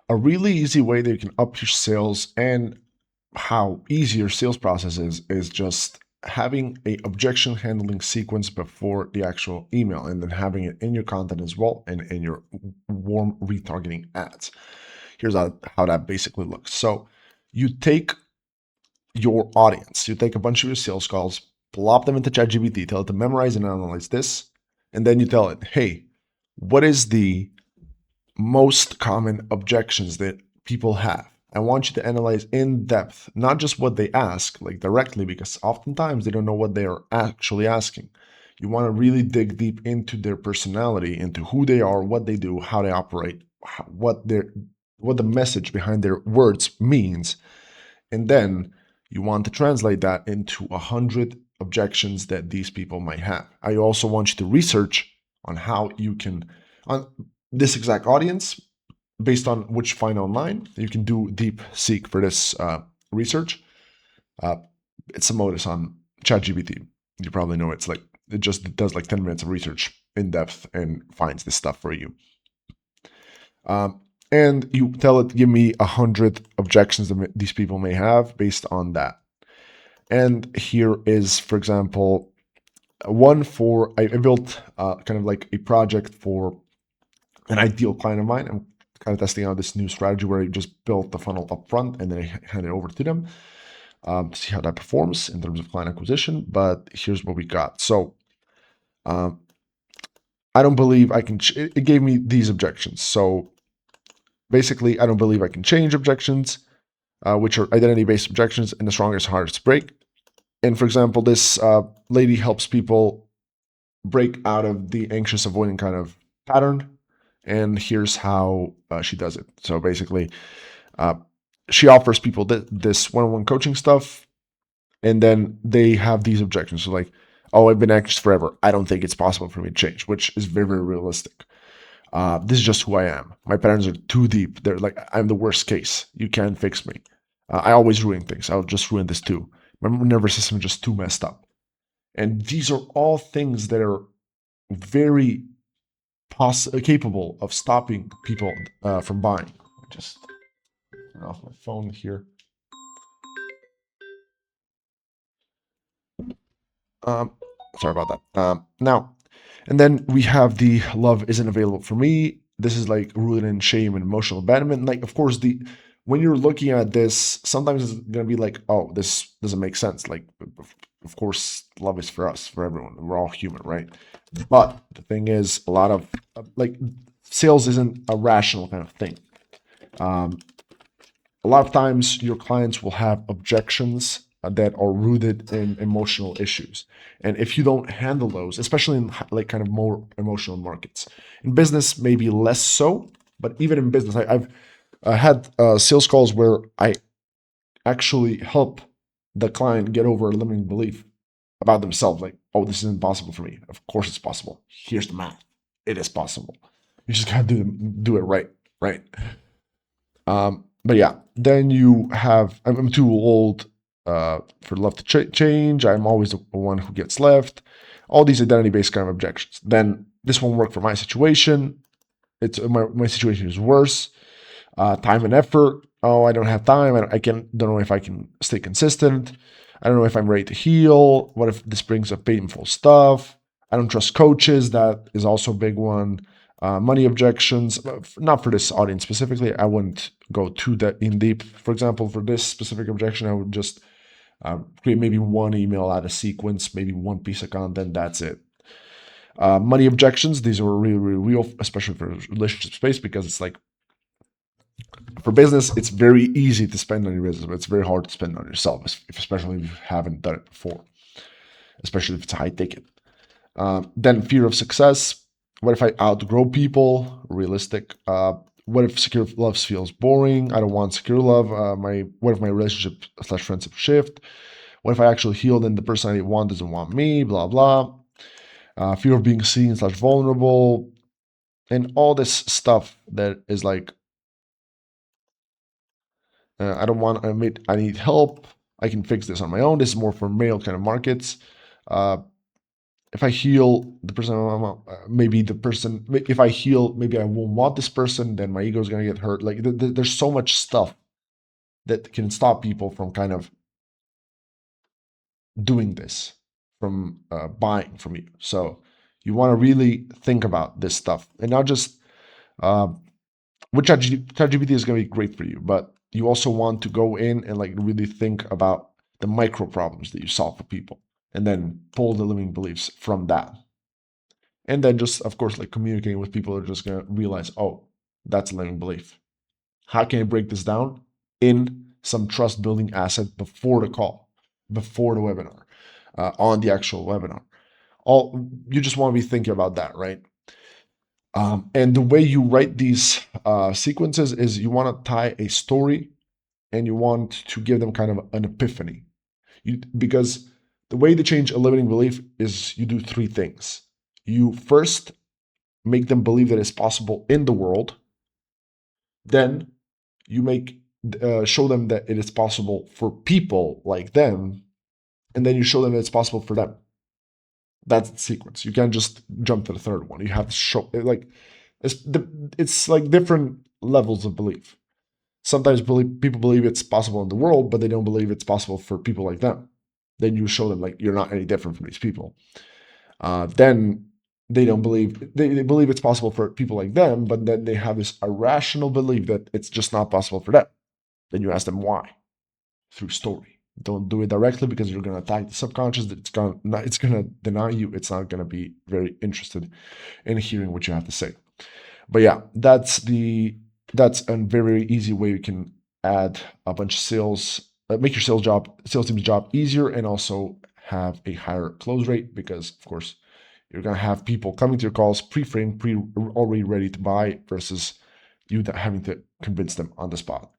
A really easy way that you can up your sales and how easy your sales process is just having a objection handling sequence before the actual email and then having it in your content as well and in your warm retargeting ads. Here's how that basically looks. So you take your audience, you take a bunch of your sales calls, plop them into ChatGPT, tell it to memorize and analyze this, and then you tell it, hey, what is the most common objections that people have? I want you to analyze in depth, not just what they ask, like directly, because oftentimes they don't know what they are actually asking. You want to really dig deep into their personality, into who they are, what they do, how they operate, what the message behind their words means, and then you want to translate that into 100 objections that these people might have. I also want you to research on how you can, on this exact audience, based on which you find online, you can do deep seek for this research. It's a modus on ChatGPT. You probably know it just does like 10 minutes of research in depth and finds this stuff for you. And you tell it, give me 100 objections that these people may have based on that. And here is, for example, one for, I built kind of like a project for an ideal client of mine. I'm kind of testing out this new strategy where I just built the funnel up front and then I hand it over to them to see how that performs in terms of client acquisition. But here's what we got. So I don't believe I can, it gave me these objections. So basically, I don't believe I can change objections, which are identity-based objections, and the strongest, hardest to break. And for example, this lady helps people break out of the anxious avoiding kind of pattern. And here's how she does it. So basically, she offers people this one-on-one coaching stuff, and then they have these objections. So like, oh, I've been anxious forever. I don't think it's possible for me to change, which is very, very realistic. This is just who I am. My patterns are too deep. They're like, I'm the worst case. You can't fix me. I always ruin things. I'll just ruin this too. My nervous system is just too messed up. And these are all things that are very capable of stopping people from buying. Just turn off my phone here. Um, Sorry about that. Now, and then we have the love isn't available for me. This is like rooted in shame and emotional abandonment. Like, of course, when you're looking at this, sometimes it's gonna be like, oh, this doesn't make sense. Like, of course, love is for us, for everyone. We're all human, right? But the thing is, a lot of like sales isn't a rational kind of thing. A lot of times, your clients will have objections that are rooted in emotional issues. And if you don't handle those, especially in like kind of more emotional markets, in business, maybe less so, but even in business, I've had sales calls where I actually help the client get over a limiting belief about themselves. Like, oh, this isn't possible for me. Of course it's possible. Here's the math. It is possible. You just gotta do it right, right? But yeah, then you have, I'm too old for love to change. I'm always the one who gets left. All these identity-based kind of objections. Then this won't work for my situation. It's my situation is worse. Time and effort. Oh, I don't have time. Don't know if I can stay consistent. I don't know if I'm ready to heal. What if this brings up painful stuff? I don't trust coaches. That is also a big one. Money objections, not for this audience specifically. I wouldn't go too in deep. For example, for this specific objection, I would just create maybe one email out of sequence, maybe one piece of content. That's it. Money objections, these are really, really real, especially for relationship space, because it's like for business, it's very easy to spend on your business, but it's very hard to spend on yourself, especially if you haven't done it before, especially if it's a high ticket. Then fear of success. What if I outgrow people? Realistic. What if secure love feels boring? I don't want secure love. What if my relationship / friendship shift? What if I actually healed and the person I want doesn't want me? Blah blah. Fear of being seen / vulnerable, and all this stuff that is like, I don't want. I need help. I can fix this on my own. This is more for male kind of markets. if I heal the person, maybe the person, if I heal, maybe I won't want this person, then my ego is going to get hurt. Like there's so much stuff that can stop people from kind of doing this, from buying from you. So you want to really think about this stuff and not just, uh, which ChatGPT is going to be great for you, but you also want to go in and like really think about the micro problems that you solve for people and then pull the limiting beliefs from that. And then just, of course, like communicating with people are just going to realize, oh, that's a limiting belief. How can I break this down in some trust building asset before the call, before the webinar, on the actual webinar? All you just want to be thinking about that, right? And the way you write these sequences is you want to tie a story and you want to give them kind of an epiphany. Because the way to change a limiting belief is you do three things. You first make them believe that it's possible in the world. Then you show them that it is possible for people like them, and then you show them that it's possible for them. That's the sequence. You can't just jump to the third one. You have to show like it's like different levels of belief. Sometimes people believe it's possible in the world, but they don't believe it's possible for people like them. Then you show them like you're not any different from these people. Then they don't believe they believe it's possible for people like them, but then they have this irrational belief that it's just not possible for them. Then you ask them why through story. Don't do it directly because you're going to attack the subconscious. It's going to deny you. It's not going to be very interested in hearing what you have to say. But yeah, that's a very easy way you can add a bunch of sales, make your sales team's job easier, and also have a higher close rate because, of course, you're going to have people coming to your calls pre-framed, already ready to buy versus you having to convince them on the spot.